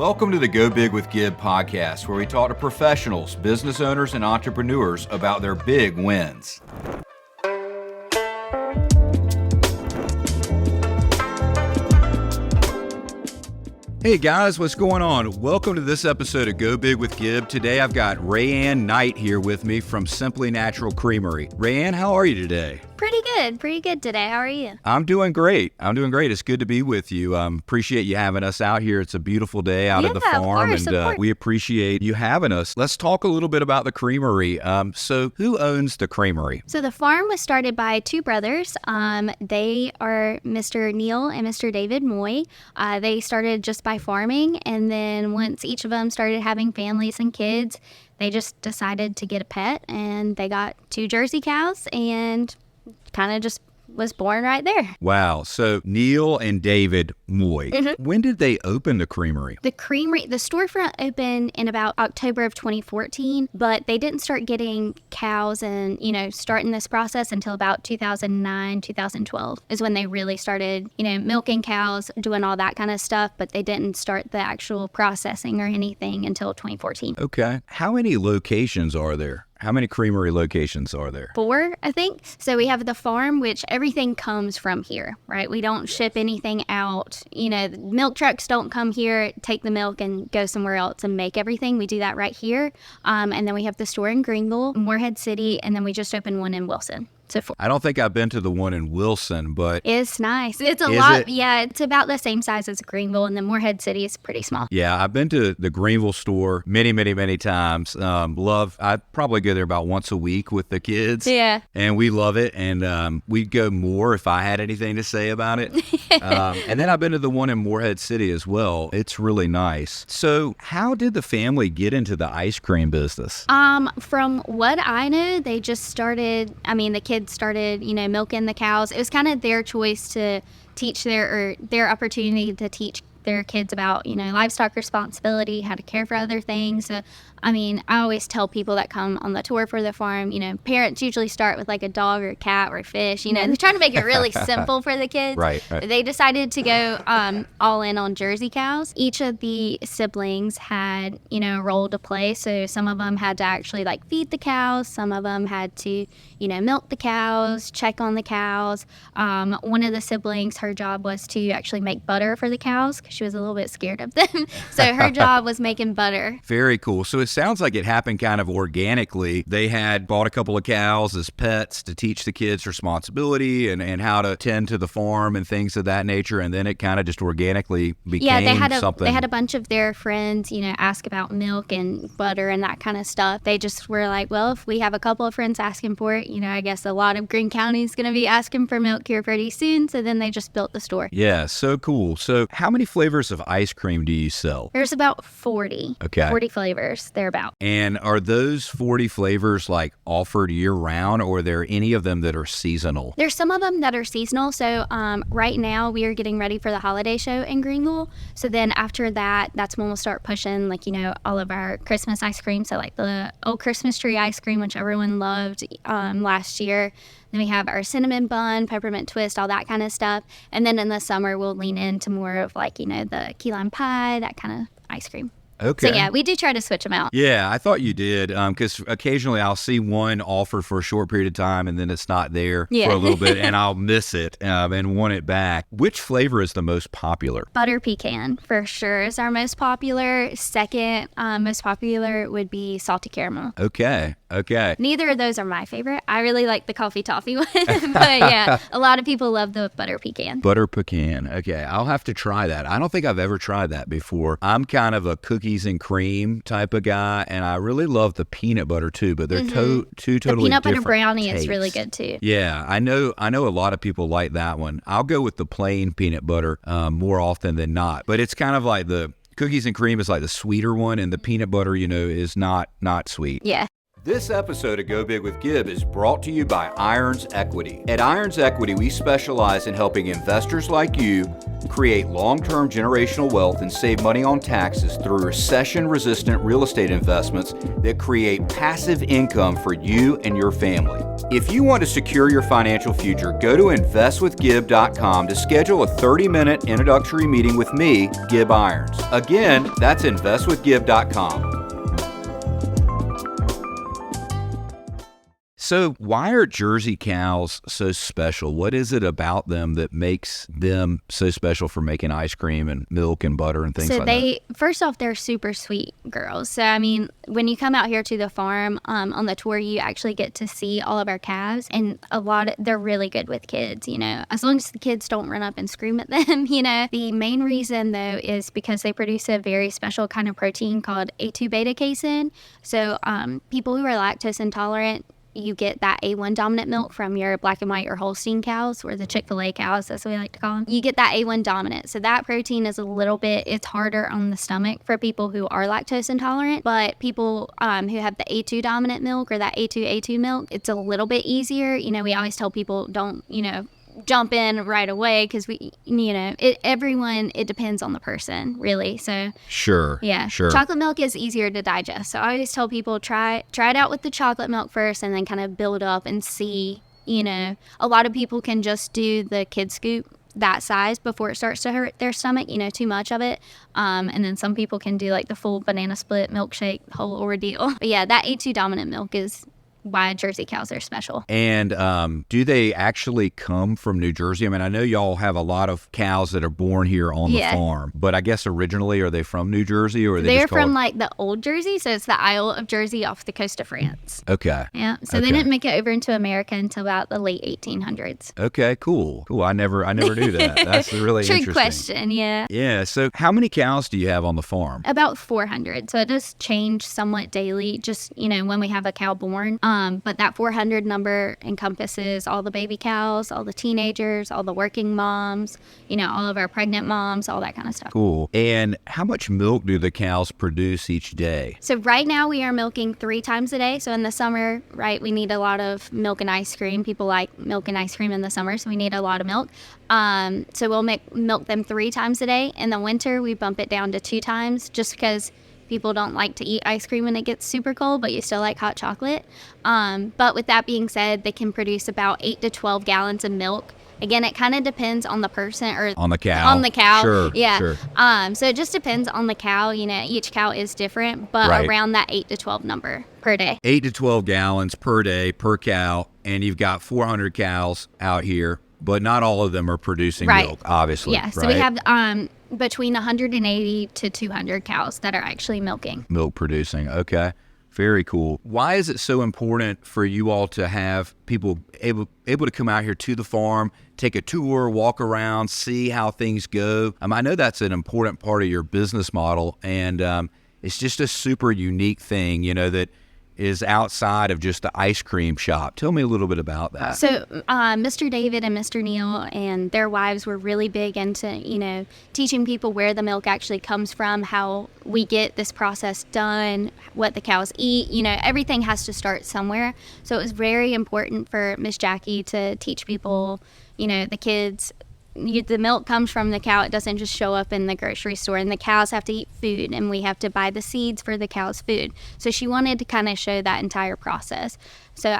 Welcome to the Go Big with Gib podcast, where we talk to professionals, business owners, and entrepreneurs about their big wins. Hey guys, what's going on? Welcome to this episode of Go Big with Gib. Today I've got Raeanne Knight here with me from Simply Natural Creamery. Raeanne, how are you today? Pretty good today. How are you? I'm doing great. It's good to be with you. Appreciate you having us out here. It's a beautiful day out at the farm, and we appreciate you having us. Let's talk a little bit about the creamery. So who owns the creamery? So the farm was started by two brothers. They are Mr. Neil and Mr. David Moye. They started just by farming, and then once each of them started having families and kids, they just decided to get a pet, and they got two Jersey cows and kind of just was born right there. Wow. So Neil and David Moye. Mm-hmm. When did they open the creamery? The storefront opened in about October of 2014, but they didn't start getting cows and, starting this process until about 2009, 2012 is when they really started, milking cows, doing all that kind of stuff, but they didn't start the actual processing or anything until 2014. Okay. How many locations are there? How many creamery locations are there? 4, I think. So we have the farm, which everything comes from here, right? We don't ship anything out. The milk trucks don't come here, take the milk and go somewhere else and make everything. We do that right here. And then we have the store in Greenville, Morehead City, and then we just opened one in Wilson. So I don't think I've been to the one in Wilson, but it's nice. It's a lot. Yeah, it's about the same size as Greenville, and then Morehead City is pretty small. Yeah, I've been to the Greenville store many times. I probably go there about once a week with the kids. Yeah. And we love it, and we'd go more if I had anything to say about it. And then I've been to the one in Morehead City as well. It's really nice. So how did the family get into the ice cream business? From what I know, they just started, the kids started, milking the cows. It was kind of their choice to teach their opportunity to teach their kids about, livestock responsibility, how to care for other things. So, I always tell people that come on the tour for the farm, parents usually start with like a dog or a cat or a fish, they're trying to make it really simple for the kids. Right. They decided to go all in on Jersey cows. Each of the siblings had, a role to play. So some of them had to actually feed the cows. Some of them had to, milk the cows, check on the cows. One of the siblings, her job was to actually make butter for the cows because she was a little bit scared of them. So her job was making butter. Very cool. So it sounds like it happened kind of organically. They had bought a couple of cows as pets to teach the kids responsibility and how to tend to the farm and things of that nature. And then it kind of just organically became something. They had a bunch of their friends, ask about milk and butter and that kind of stuff. They just were like, well, if we have a couple of friends asking for it, I guess a lot of Greene County is going to be asking for milk here pretty soon. So then they just built the store. Yeah, so cool. So how many flavors of ice cream do you sell? There's about 40. Okay. 40 flavors, thereabout. And are those 40 flavors offered year round, or are there any of them that are seasonal? There's some of them that are seasonal. So right now we are getting ready for the holiday show in Greenville. So then after that, that's when we'll start pushing all of our Christmas ice cream. So the old Christmas tree ice cream, which everyone loved last year. Then we have our cinnamon bun, peppermint twist, all that kind of stuff. And then in the summer, we'll lean into more of the key lime pie, that kind of ice cream. Okay. So yeah, we do try to switch them out. Yeah, I thought you did, because occasionally I'll see one offered for a short period of time and then it's not there for a little bit and I'll miss it and want it back. Which flavor is the most popular? Butter pecan, for sure, is our most popular. Second most popular would be salty caramel. Okay. Neither of those are my favorite. I really like the coffee toffee one, but yeah, a lot of people love the butter pecan. Butter pecan. Okay, I'll have to try that. I don't think I've ever tried that before. I'm kind of a cookies and cream type of guy, and I really love the peanut butter too, but they're two totally different. The peanut butter brownie tastes. is really good too. Yeah, I know a lot of people like that one. I'll go with the plain peanut butter more often than not, but it's kind of like the cookies and cream is like the sweeter one, and the peanut butter, is not sweet. Yeah. This episode of Go Big with Gib is brought to you by Irons Equity. At Irons Equity, we specialize in helping investors like you create long-term generational wealth and save money on taxes through recession-resistant real estate investments that create passive income for you and your family. If you want to secure your financial future, go to investwithgib.com to schedule a 30-minute introductory meeting with me, Gib Irons. Again, that's investwithgib.com. So why are Jersey cows so special? What is it about them that makes them so special for making ice cream and milk and butter and things like that? First off, they're super sweet girls. So, I mean, when you come out here to the farm on the tour, you actually get to see all of our calves, and they're really good with kids, as long as the kids don't run up and scream at them, The main reason, though, is because they produce a very special kind of protein called A2 beta casein. So people who are lactose intolerant, you get that A1 dominant milk from your black and white or Holstein cows, or the Chick-fil-A cows, that's what we like to call them. You get that A1 dominant. So that protein is it's harder on the stomach for people who are lactose intolerant, but people who have the A2 dominant milk or that A2 milk, it's a little bit easier. We always tell people don't, jump in right away, because it depends on the person, really. So sure chocolate milk is easier to digest, so I always tell people try it out with the chocolate milk first, and then kind of build up and see. A lot of people can just do the kid scoop that size before it starts to hurt their stomach, too much of it, and then some people can do like the full banana split milkshake whole ordeal. But yeah, that A2 dominant milk is why Jersey cows are special. And do they actually come from New Jersey? I mean, I know y'all have a lot of cows that are born here on the farm, but I guess originally, are they from New Jersey, or are they're from like the old Jersey? So it's the Isle of Jersey off the coast of France. Okay. Yeah. So they didn't make it over into America until about the late 1800s. Okay, cool. I never knew that. That's really interesting. Trick question, yeah. Yeah. So how many cows do you have on the farm? About 400. So it does change somewhat daily, just, when we have a cow born. But that 400 number encompasses all the baby cows, all the teenagers, all the working moms, all of our pregnant moms, all that kind of stuff. Cool. And how much milk do the cows produce each day? So right now we are milking 3 times a day. So in the summer, right, we need a lot of milk and ice cream. People like milk and ice cream in the summer, so we need a lot of milk. So we'll milk them 3 times a day. In the winter, we bump it down to 2 times, just because people don't like to eat ice cream when it gets super cold, but you still like hot chocolate. But with that being said, they can produce about 8 to 12 gallons of milk. Again, it kind of depends on the person, or on the cow. On the cow, sure, yeah. Sure. So it just depends on the cow. Each cow is different, but right. Around that 8 to 12 number per day. 8 to 12 gallons per day per cow, and you've got 400 cows out here, but not all of them are producing milk, obviously. Yeah. So we have between 180 to 200 cows that are actually milking. Milk producing. Okay. Very cool. Why is it so important for you all to have people able to come out here to the farm, take a tour, walk around, see how things go? I know that's an important part of your business model, and it's just a super unique thing, that is outside of just the ice cream shop. Tell me a little bit about that. So Mr. David and Mr. Neil and their wives were really big into, teaching people where the milk actually comes from, how we get this process done, what the cows eat. Everything has to start somewhere. So it was very important for Miss Jackie to teach people, the kids, the milk comes from the cow. It doesn't just show up in the grocery store, and the cows have to eat food, and we have to buy the seeds for the cow's food. So she wanted to kind of show that entire process. So,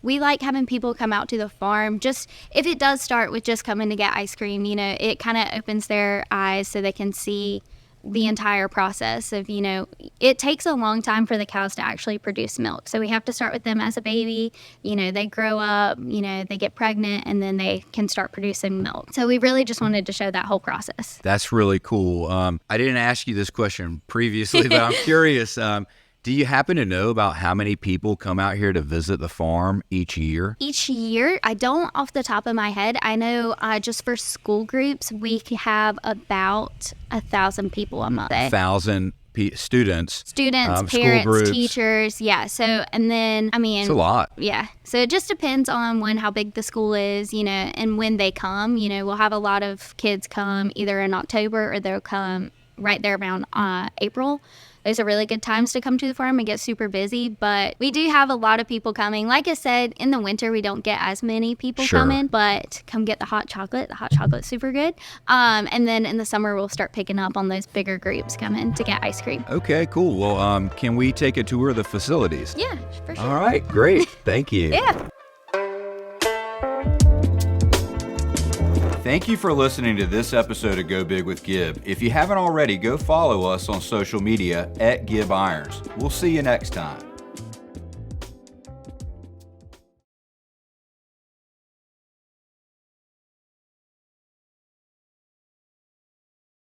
we like having people come out to the farm. Just if it does start with just coming to get ice cream, it kind of opens their eyes so they can see the entire process of, it takes a long time for the cows to actually produce milk. So we have to start with them as a baby. They grow up, they get pregnant, and then they can start producing milk. So we really just wanted to show that whole process. That's really cool. I didn't ask you this question previously, but I'm curious. Do you happen to know about how many people come out here to visit the farm each year? Each year? I don't off the top of my head. I know just for school groups, we have about 1,000 people a month. 1,000 students, parents, teachers. Yeah. So, and then, it's a lot. Yeah. So it just depends on how big the school is, and when they come. We'll have a lot of kids come either in October, or they'll come right there around April. Those are really good times to come to the farm and get super busy, but we do have a lot of people coming. Like I said, in the winter, we don't get as many people coming, but come get the hot chocolate. The hot chocolate's super good. And then in the summer, we'll start picking up on those bigger groups coming to get ice cream. Okay, cool. Well, can we take a tour of the facilities? Yeah, for sure. All right, great. Thank you. Yeah. Thank you for listening to this episode of Go Big with Gib. If you haven't already, go follow us on social media at Gib Irons. We'll see you next time.